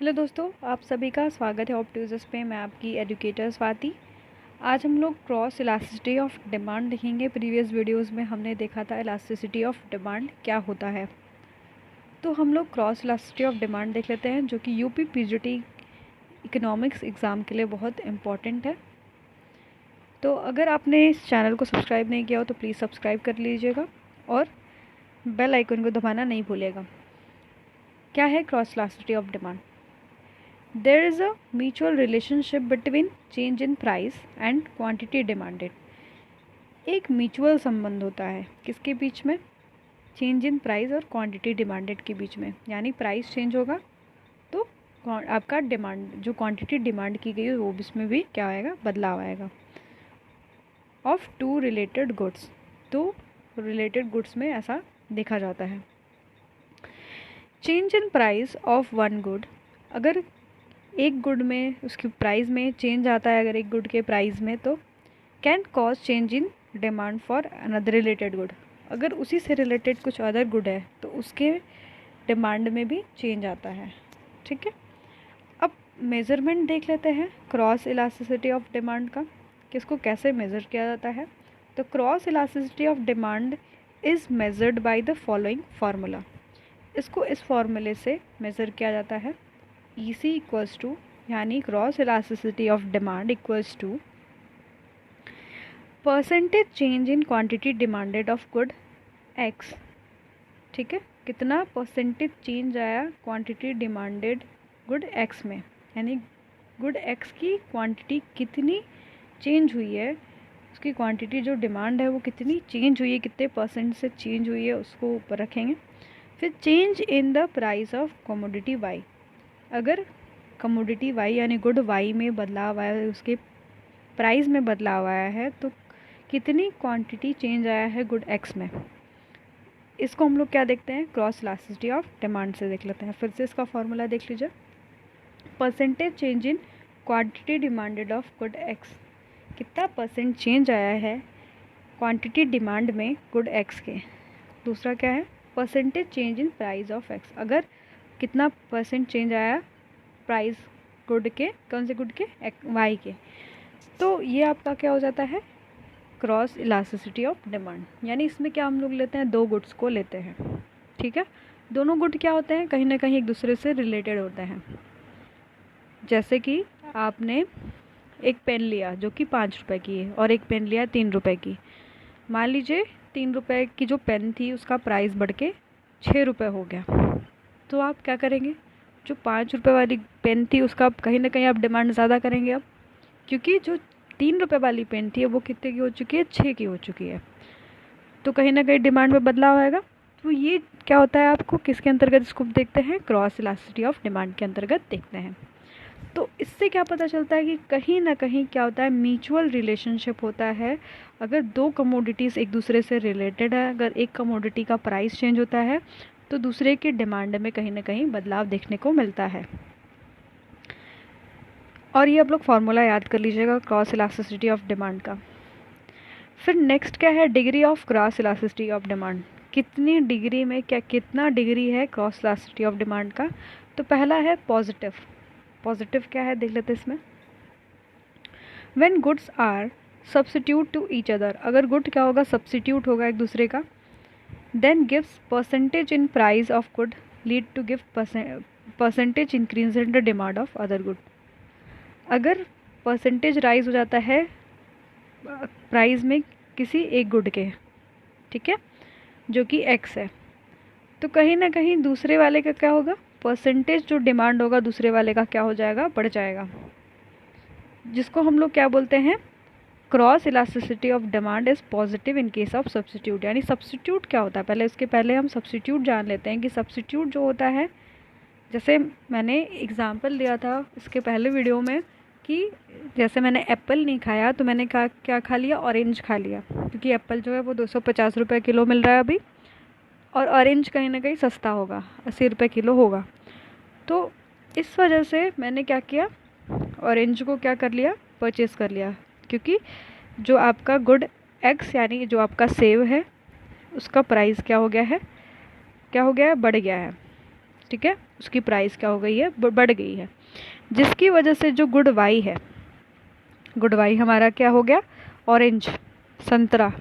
Hello दोस्तों, आप सभी का स्वागत है ऑप्टिक्स पे। मैं आपकी एजुकेटर स्वाति। आज हम लोग क्रॉस इलास्टिसिटी ऑफ डिमांड देखेंगे। प्रीवियस वीडियोस में हमने देखा था इलास्टिसिटी ऑफ डिमांड क्या होता है। तो हम लोग क्रॉस इलास्टिसिटी ऑफ डिमांड देख लेते हैं, जो कि यूपी पीजीटी इकोनॉमिक्स एग्ज़ाम के लिए बहुत इम्पॉर्टेंट है। तो अगर आपने इस चैनल को सब्सक्राइब नहीं किया हो तो प्लीज़ सब्सक्राइब कर लीजिएगा और बेल आइकन को दबाना नहीं भूलिएगा। क्या है cross elasticity of demand? There is a mutual relationship between change in price and quantity demanded. एक म्यूचुअल संबंध होता है किसके बीच में? चेंज इन प्राइस और क्वांटिटी डिमांडेड के बीच में। यानी प्राइस चेंज होगा तो आपका डिमांड, जो क्वांटिटी डिमांड की गई है वो इसमें भी क्या आएगा? बदलाव आएगा। ऑफ टू रिलेटेड गुड्स, तो रिलेटेड गुड्स में ऐसा देखा जाता है। Change in price of one good, अगर एक गुड में उसकी प्राइस में चेंज आता है, अगर एक गुड के प्राइस में, तो can cause change in demand for another related good. अगर उसी से रिलेटेड कुछ अदर गुड है तो उसके डिमांड में भी चेंज आता है। ठीक है, अब मेज़रमेंट देख लेते हैं क्रॉस इलास्टिसिटी ऑफ डिमांड का, किसको कैसे मेज़र किया जाता है। तो cross elasticity of demand is measured by the following formula. इसको इस फॉर्मूले से मेज़र किया जाता है। EC इक्वल्स टू, यानी cross elasticity of demand equals to percentage change in quantity demanded of good X। ठीक है, कितना परसेंटेज चेंज आया क्वांटिटी डिमांडेड गुड X में, यानी गुड X की क्वांटिटी कितनी चेंज हुई है, उसकी क्वांटिटी जो डिमांड है वो कितनी चेंज हुई है, कितने परसेंट से चेंज हुई है, उसको ऊपर रखेंगे। फिर change in the price of commodity Y। अगर कमोडिटी Y यानी गुड Y में बदलाव आया है, उसके प्राइस में बदलाव आया है, तो कितनी क्वांटिटी चेंज आया है गुड X में। इसको हम लोग क्या देखते हैं? क्रॉस इलास्टिसिटी ऑफ डिमांड से देख लेते हैं। फिर से इसका फॉर्मूला देख लीजिए। Percentage change in quantity demanded of good X, कितना परसेंट चेंज आया है क्वांटिटी डिमांड में गुड X के। दूसरा क्या है? Percentage change in price of X, अगर कितना परसेंट चेंज आया प्राइस गुड के, कौन से गुड के? Y के। तो ये आपका क्या हो जाता है? Cross elasticity of demand. यानी इसमें क्या हम लोग लेते हैं? दो गुड्स को लेते हैं। ठीक है, दोनों गुड क्या होते हैं? कहीं ना कहीं एक दूसरे से रिलेटेड होते हैं। जैसे कि आपने एक पेन लिया जो कि 5 रुपए की है और एक पेन लिया 3 रुपए की। मान लीजिए 3 रुपए की जो पेन थी उसका प्राइस बढ़ के 6 रुपये हो गया, तो आप क्या करेंगे? जो 5 रुपये वाली पेन थी उसका कहीं ना कहीं आप डिमांड ज़्यादा करेंगे अब, क्योंकि जो 3 रुपये वाली पेन थी वो कितने की हो चुकी है? 6 की हो चुकी है। तो कहीं ना कहीं डिमांड में बदलाव आएगा। तो ये क्या होता है आपको किसके अंतर्गत इसको देखते हैं? क्रॉस इलास्टिसिटी ऑफ डिमांड के अंतर्गत देखते हैं। तो इससे क्या पता चलता है कि कहीं ना कहीं क्या होता है? म्यूचुअल रिलेशनशिप होता है। अगर दो कमोडिटीज़ एक दूसरे से रिलेटेड है, अगर एक कमोडिटी का प्राइस चेंज होता है तो दूसरे के डिमांड में कहीं ना कहीं बदलाव देखने को मिलता है। और ये आप लोग फार्मूला याद कर लीजिएगा क्रॉस इलास्टिसिटी ऑफ डिमांड का। फिर नेक्स्ट क्या है? Degree of cross elasticity of demand. कितनी डिग्री में, क्या कितना डिग्री है क्रॉस इलास्टिसिटी ऑफ डिमांड का? तो पहला है पॉजिटिव। पॉजिटिव क्या है देख लेते हैं इसमें। When goods are substitute to each other, अगर गुड क्या होगा? सब्स्टिट्यूट होगा एक दूसरे का। Then gives percentage in price of good lead to give percentage increase in the demand of other good. अगर परसेंटेज राइज हो जाता है प्राइस में किसी एक गुड के, ठीक है, जो कि X है, तो कहीं ना कहीं दूसरे वाले का क्या होगा? परसेंटेज जो डिमांड होगा दूसरे वाले का क्या हो जाएगा? बढ़ जाएगा, जिसको हम लोग क्या बोलते हैं? Cross elasticity of demand is positive in case of substitute. यानी सब्स्टिट्यूट क्या होता है? पहले हम सब्स्टिट्यूट जान लेते हैं कि सब्स्टिट्यूट जो होता है, जैसे मैंने एग्जाम्पल दिया था इसके पहले वीडियो में कि जैसे मैंने एप्पल नहीं खाया तो मैंने क्या खा लिया? ऑरेंज खा लिया, क्योंकि एप्पल जो है वो 250 रुपये किलो मिल रहा है अभी, और ऑरेंज कहीं ना कहीं सस्ता होगा, 80 रुपये किलो होगा। तो इस वजह से मैंने क्या किया? ऑरेंज को क्या कर लिया? परचेज़ कर लिया, क्योंकि जो आपका गुड X यानी जो आपका सेव है उसका प्राइस क्या हो गया है? क्या हो गया है? बढ़ गया है। ठीक है, उसकी प्राइस क्या हो गई है, बढ़ गई है, जिसकी वजह से जो गुड वाई है, गुड वाई हमारा क्या हो गया, ऑरेंज, संतरा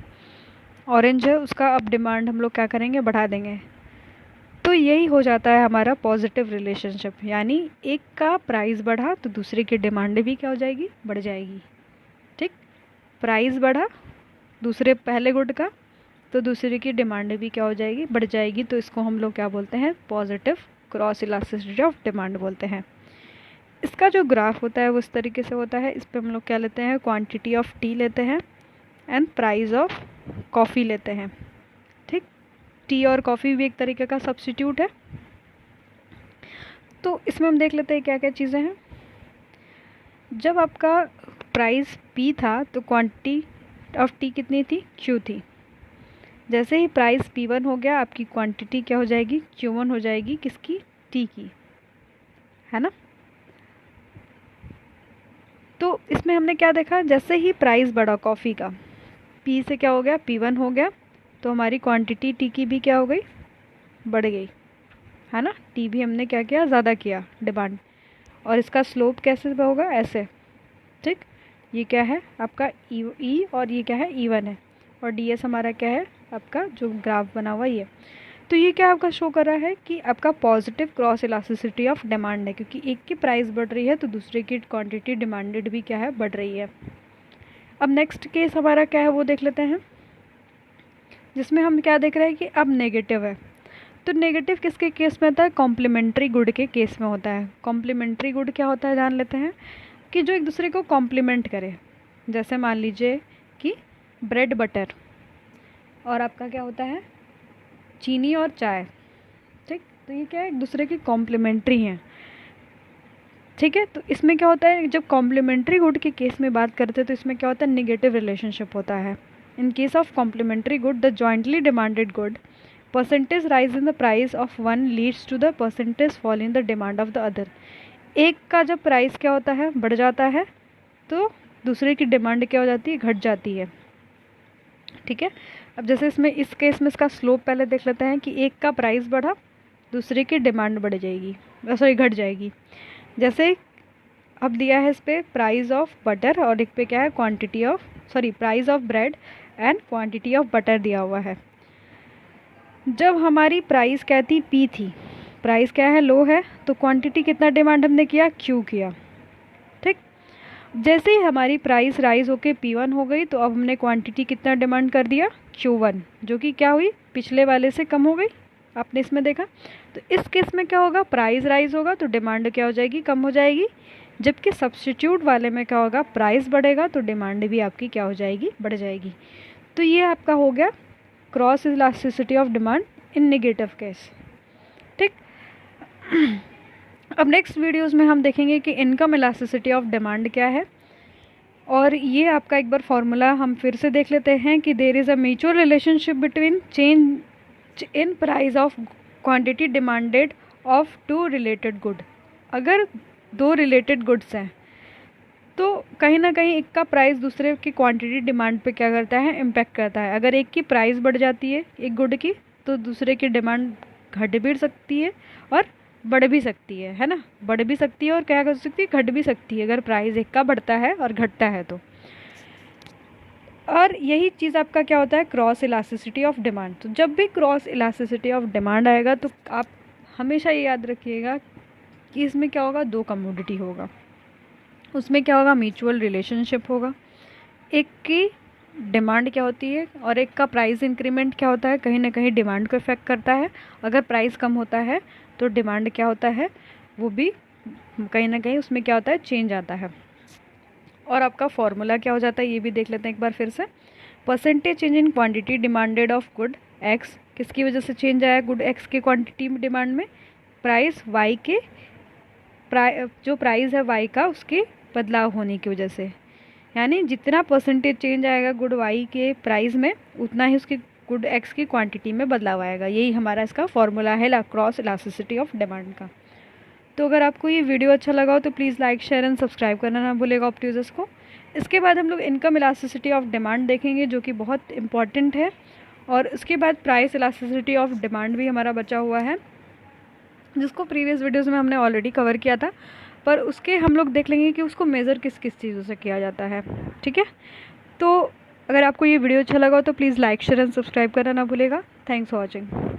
ऑरेंज है, उसका अब डिमांड हम लोग क्या करेंगे, बढ़ा देंगे। तो यही हो जाता है हमारा पॉजिटिव रिलेशनशिप, यानी एक का प्राइस बढ़ा तो दूसरे की डिमांड भी क्या हो जाएगी, बढ़ जाएगी। ठीक, प्राइस बढ़ा दूसरे पहले गुड का तो दूसरे की डिमांड भी क्या हो जाएगी, बढ़ जाएगी। तो इसको हम लोग क्या बोलते हैं, positive cross elasticity of demand बोलते हैं। इसका जो ग्राफ होता है वो इस तरीके से होता है। इस पर हम लोग क्या लेते हैं, क्वांटिटी ऑफ टी लेते हैं एंड प्राइस ऑफ कॉफ़ी लेते हैं। ठीक, टी और कॉफ़ी भी एक तरीके का सब्स्टिट्यूट है। तो इसमें हम देख लेते हैं क्या क्या चीज़ें हैं। जब आपका प्राइस पी था तो क्वांटिटी ऑफ टी कितनी थी, क्यू थी। जैसे ही प्राइस P1 हो गया, आपकी क्वांटिटी क्या हो जाएगी, Q1 हो जाएगी, किसकी, टी की, है ना। तो इसमें हमने क्या देखा, जैसे ही प्राइस बढ़ा कॉफ़ी का, P से क्या हो गया, P1 हो गया, तो हमारी क्वांटिटी टी की भी क्या हो गई, बढ़ गई, है ना। टी भी हमने क्या किया, ज़्यादा किया डिमांड। और इसका स्लोप कैसे होगा, ऐसे। ठीक, ये क्या है आपका ई और ये क्या है, E1 है, और DS हमारा क्या है, आपका जो ग्राफ बना हुआ ये। तो ये क्या आपका शो कर रहा है कि आपका positive cross elasticity of demand है, क्योंकि एक की प्राइस बढ़ रही है तो दूसरे की क्वांटिटी डिमांडेड भी क्या है, बढ़ रही है। अब नेक्स्ट केस हमारा क्या है वो देख लेते हैं, जिसमें हम क्या देख रहे हैं कि अब नेगेटिव है। तो नेगेटिव किसके केस में होता है, कॉम्प्लीमेंट्री गुड के केस में होता है। कॉम्प्लीमेंट्री गुड क्या होता है, जान लेते हैं, कि जो एक दूसरे को कॉम्प्लीमेंट करे। जैसे मान लीजिए कि ब्रेड बटर और आपका क्या होता है, चीनी और चाय। ठीक, तो ये क्या है, एक दूसरे की कॉम्प्लीमेंट्री हैं। ठीक है, तो इसमें क्या होता है, जब कॉम्प्लीमेंट्री गुड के केस में बात करते हैं तो इसमें क्या होता है, नेगेटिव रिलेशनशिप होता है। In case of complementary good, the jointly demanded good percentage rise in the price of one leads to the percentage fall in the demand of the other. एक का जब प्राइस क्या होता है, बढ़ जाता है, तो दूसरे की डिमांड क्या हो जाती है, घट जाती है। ठीक है, अब जैसे इसमें इस केस में इसका स्लोप पहले देख लेते हैं कि एक का प्राइस बढ़ा, दूसरे की डिमांड बढ़ जाएगी, सॉरी घट जाएगी। जैसे अब दिया है इस पर प्राइस ऑफ बटर और एक पे क्या है, quantity of, sorry price of bread and quantity of butter दिया हुआ है। जब हमारी प्राइस क्या थी, पी थी, प्राइस क्या है, लो है, तो क्वांटिटी कितना डिमांड हमने किया, क्यू किया। ठीक, जैसे ही हमारी प्राइस राइज होके P1 हो गई तो अब हमने क्वांटिटी कितना डिमांड कर दिया, Q1, जो कि क्या हुई, पिछले वाले से कम हो गई, आपने इसमें देखा। तो इस केस में क्या होगा, प्राइस राइज होगा तो डिमांड क्या हो जाएगी, कम हो जाएगी। जबकि सब्स्टिट्यूट वाले में क्या होगा, प्राइस बढ़ेगा तो डिमांड भी आपकी क्या हो जाएगी, बढ़ जाएगी। तो ये आपका हो गया cross elasticity of demand in negative case. ठीक, अब नेक्स्ट वीडियोस में हम देखेंगे कि इनकम इलास्टिसिटी ऑफ डिमांड क्या है। और ये आपका एक बार फॉर्मूला हम फिर से देख लेते हैं कि there is a mutual relationship between change in price of quantity demanded of two related good. अगर दो रिलेटेड गुड्स हैं तो कहीं ना कहीं एक का प्राइस दूसरे की क्वांटिटी डिमांड पे क्या करता है, इम्पेक्ट करता है। अगर एक की प्राइस बढ़ जाती है एक गुड की, तो दूसरे की डिमांड घट भी सकती है और बढ़ भी सकती है ना। बढ़ भी सकती है और क्या कर सकती है, घट भी सकती है, अगर प्राइस एक का बढ़ता है और घटता है तो। और यही चीज़ आपका क्या होता है, क्रॉस इलास्टिसिटी ऑफ डिमांड। तो जब भी क्रॉस इलास्टिसिटी ऑफ डिमांड आएगा तो आप हमेशा ये याद रखिएगा कि इसमें क्या होगा, दो कमोडिटी होगा, उसमें क्या होगा, म्यूचुअल रिलेशनशिप होगा। एक की डिमांड क्या होती है और एक का प्राइस इंक्रीमेंट क्या होता है, कहीं ना कहीं डिमांड को इफेक्ट करता है। अगर प्राइस कम होता है तो डिमांड क्या होता है, वो भी कहीं ना कहीं उसमें क्या होता है, चेंज आता है। और आपका फॉर्मूला क्या हो जाता है ये भी देख लेते हैं एक बार फिर से। Percentage change in quantity demanded of good x, किसकी वजह से चेंज आया, गुड एक्स की क्वांटिटी डिमांड में, प्राइस वाई के जो प्राइस है वाई का उसके बदलाव होने की वजह से। यानी जितना परसेंटेज चेंज आएगा गुड वाई के प्राइस में, उतना ही उसकी गुड एक्स की क्वांटिटी में बदलाव आएगा। यही हमारा इसका फॉर्मूला है क्रॉस इलास्टिसिटी ऑफ डिमांड का। तो अगर आपको ये वीडियो अच्छा लगा हो तो please like share and subscribe करना ना भूलेगा ऑप्ट को। इसके बाद हम लोग इनकम इलास्टिसिटी ऑफ डिमांड देखेंगे जो कि बहुत इंपॉर्टेंट है। और उसके बाद प्राइस इलास्टिसिटी ऑफ डिमांड भी हमारा बचा हुआ है। जिसको प्रीवियस वीडियोज़ में हमने ऑलरेडी कवर किया था, पर उसके हम लोग देख लेंगे कि उसको मेज़र किस किस चीज़ों से किया जाता है। ठीक है, तो अगर आपको ये वीडियो अच्छा लगा हो तो please like share and subscribe करना ना भूलेगा। Thanks for watching.